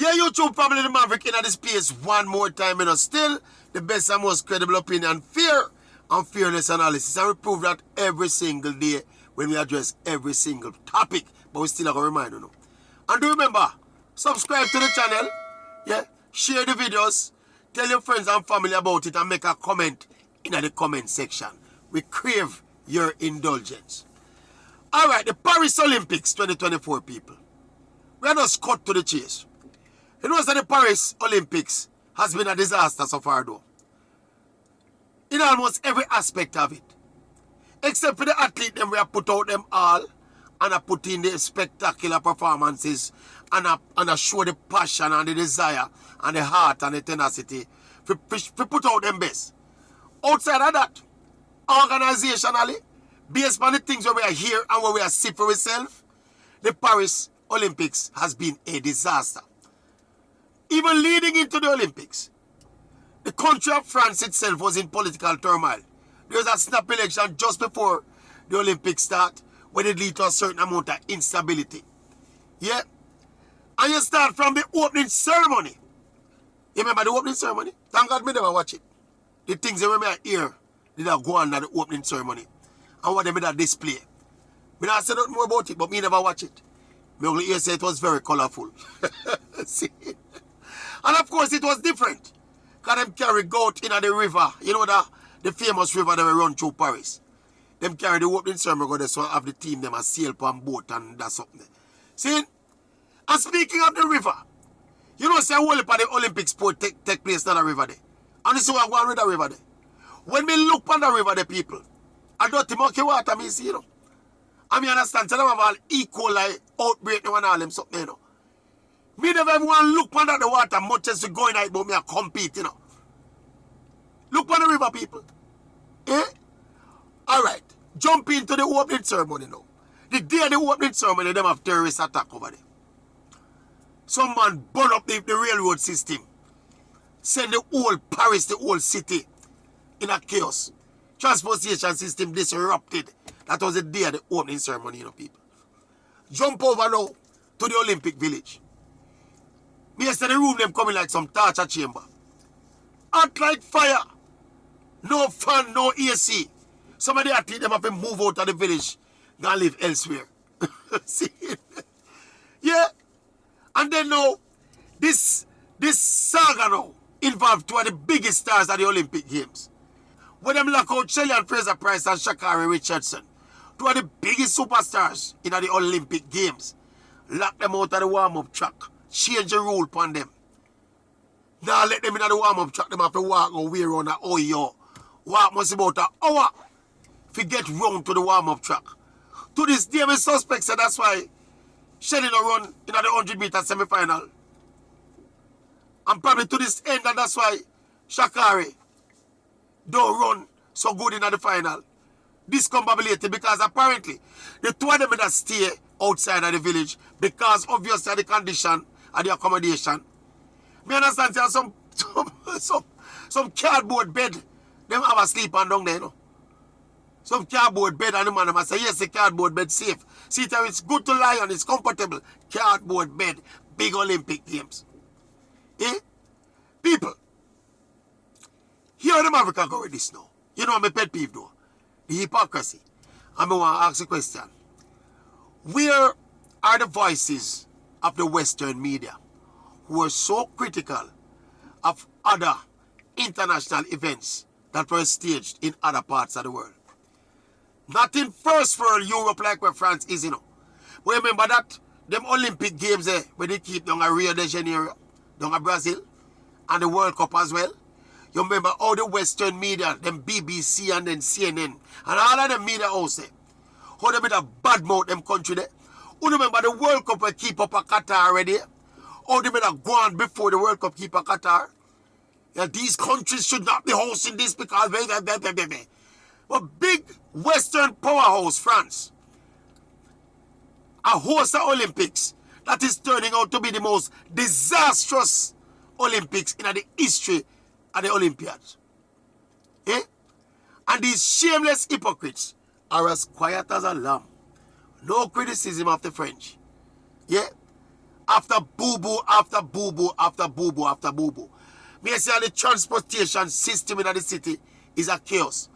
Yeah, YouTube family, the Maverick in this space one more time, still the best and most credible opinion, fair and fearless analysis. And we prove that every single day when we address every single topic. But we still have to remind you. And do remember, subscribe to the channel, yeah, share the videos, tell your friends and family about it, and make a comment in the comment section. We crave your indulgence. Alright, the Paris Olympics 2024 people. We are just cut to the chase. You know that the Paris Olympics has been a disaster so far though. In almost every aspect of it. Except for the athlete, them we have put out them all and have put in the spectacular performances and have show the passion and the desire and the heart and the tenacity for put out them best. Outside of that, organizationally, based on the things where we are here and where we are see for ourselves, the Paris Olympics has been a disaster. Even leading into the Olympics, the country of France itself was in political turmoil. There was a snap election just before the Olympics start, where it lead to a certain amount of instability. Yeah? And you start from the opening ceremony. You remember the opening ceremony? Thank God me never watch it. The things that we may hear did not go on at the opening ceremony. And what they made a display. We not say nothing more about it, but me never watch it. Me only hear say it was very colorful. See? And of course it was different. Because them carry goat in the river. You know the famous river that we run through Paris. Them carry the opening ceremony, go there, so have the team them a sail on boat and that's something. See? And speaking of the river, you know say whole of the Olympic sport take place in the river there. And this is what I go on with the river there. When me look on the river the people, I don't murky water me see, you know. And me understand, tell them have all E. coli outbreak and all them something, you know. Me never even want to look under the water much as we go in it, but me a compete, you know. Look on the river, people. Eh? Alright. Jump into the opening ceremony now. The day of the opening ceremony, them have terrorist attack over there. Some man burn up the railroad system. Send the whole Paris, the whole city in a chaos. Transportation system disrupted. That was the day of the opening ceremony, you know, people. Jump over now to the Olympic Village. Me say the room them coming like some torture chamber. Hot like fire. No fan, no AC. Some of the athletes them have to move out of the village and live elsewhere. See? Yeah. And then now, this saga now involved two of the biggest stars of the Olympic Games. When them lock out Shelley and Fraser Price and Sha'Carri Richardson, two of the biggest superstars in the Olympic Games, lock them out of the warm-up track, change the rule upon them. Now let them in the warm-up track, them have to walk away around the yo. Walk must about an hour if you get round to the warm-up track. To this day, my suspect said that's why Shelley no run in the 100-meter semi-final. And probably to this end, and that's why Sha'Carri don't run so good in the final. Discombobulated because apparently the two of them that stay outside of the village because obviously the condition and the accommodation. Me understand there some cardboard bed them have a sleep on down there, you know. Some cardboard bed and the man must say yes, the cardboard bed safe. See there, it's good to lie on, it's comfortable. Cardboard bed, big Olympic Games. Eh? People, here in America go with this now. You know my pet peeve though. The hypocrisy. I want to ask a question. Where are the voices of the Western media who are so critical of other international events that were staged in other parts of the world? Not in first world Europe like where France is, you know. But remember that them Olympic Games there, where they keep down at Rio de Janeiro, down at Brazil, and the World Cup as well. You remember all the Western media, them BBC and then CNN, and all of them media houses, how they made a bad mouth them country there. You remember the World Cup will keep up a Qatar already? How they made a go on before the World Cup keep a Qatar? Yeah, these countries should not be hosting this because but big Western powerhouse France, a host of Olympics that is turning out to be the most disastrous Olympics in the history of the Olympiads. Eh? And these shameless hypocrites are as quiet as a lamb. No criticism of the French. Yeah? after boo-boo, after boo-boo, after boo-boo, after boo-boo. Me say the transportation system in the city is a chaos.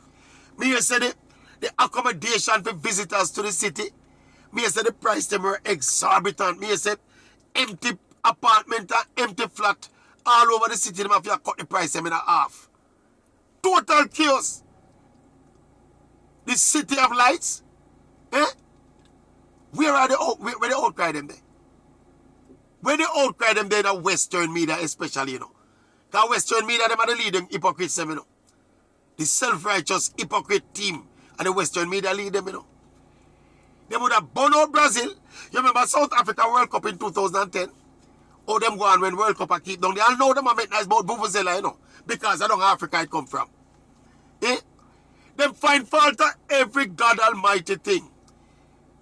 Me say the accommodation for visitors to the city, me say the price them are exorbitant. Me say empty apartment and empty flat all over the city, them have to cut the price them in half. Total chaos. The city of lights, eh? Where the outcry them there? Where the outcry them there in the Western media especially, you know? Because Western media, them are the leading hypocrites, you know? The self-righteous hypocrite team and the Western media lead them, you know? They would have burned out Brazil. You remember South Africa World Cup in 2010? Oh, them go on when World Cup I keep down. They all know them I make nice about Vuvuzela, you know? Because I don't know Africa it come from. Eh? Them find fault at every God Almighty thing.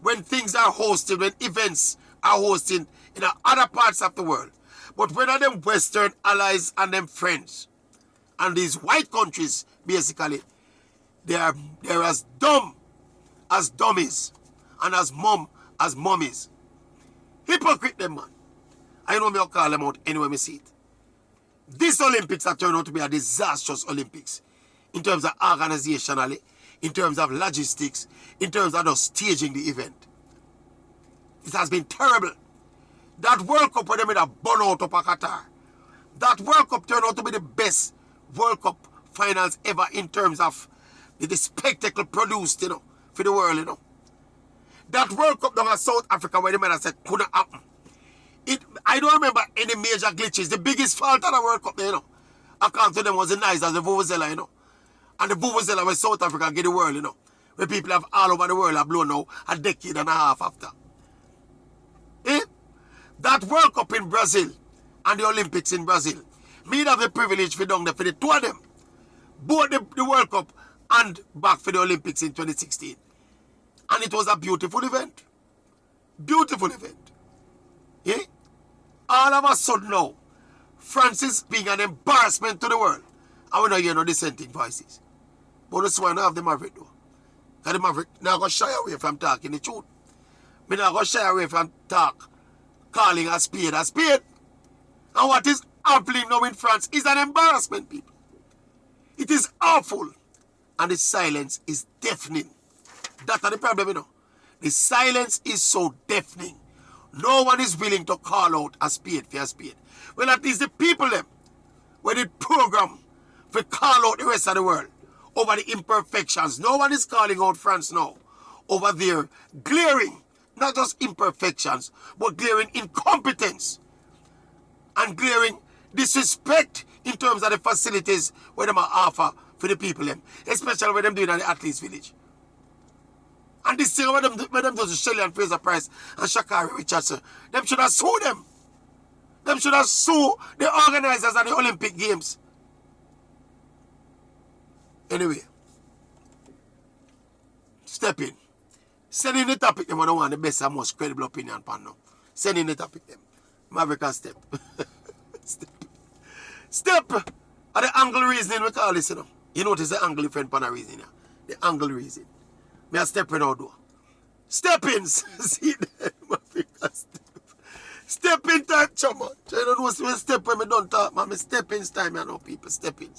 When things are hosted, when events are hosted in other parts of the world. But when are them Western allies and them friends and these white countries, basically, they're as dumb as dummies and as mummies. Hypocrite them, man. I know me I'll call them out anyway me see it. This Olympics have turned out to be a disastrous Olympics. In terms of organizationally, in terms of logistics, in terms of just staging the event. It has been terrible. That World Cup where they made a burnout up at Qatar. That World Cup turned out to be the best World Cup finals ever in terms of the spectacle produced, you know, for the world, you know. That World Cup down in South Africa where the men said couldn't happen. I don't remember any major glitches. The biggest fault of the World Cup, you know, according to them was the nice as the Vuvuzela, you know. And the Vuvuzela where South Africa get the world, you know. Where people have all over the world have blown now a decade and a half after. Eh? That World Cup in Brazil and the Olympics in Brazil, me have the privilege for down there for the two of them. Both the World Cup and back for the Olympics in 2016. And it was a beautiful event. Beautiful event. Eh? All of a sudden now, France is being an embarrassment to the world. And we don't hear no dissenting voices. But that's why I have the Maverick though. Because the Maverick not going to shy away from talking the truth. Me not going to shy away from calling a spade a spade. And what is happening now in France is an embarrassment, people. It is awful. And the silence is deafening. That's the problem, you know. The silence is so deafening. No one is willing to call out a spade for a spade. Well, at least the people them, where the program for call out the rest of the world over the imperfections. No one is calling out France now over their glaring, not just imperfections, but glaring incompetence and glaring disrespect in terms of the facilities where them are offer for the people them, especially when them doing at the athletes village. And this thing where them do to Shelley and Fraser Price and Shakari Richardson, them should have sued them. Them should have sued the organizers of the Olympic Games. Anyway, step in. Send in the topic them when I want the best and most credible opinion pan now. Send in the topic them. Maverick and step. Step at the angle reasoning we call this, you know. You notice the angle different pan a reason, yeah? The angle reason. Me a step in out door. Step in. See that? Maverick and step. Step in time, chumma. I don't know when step when me don't talk, man. Me step in time, you know, people. Step in.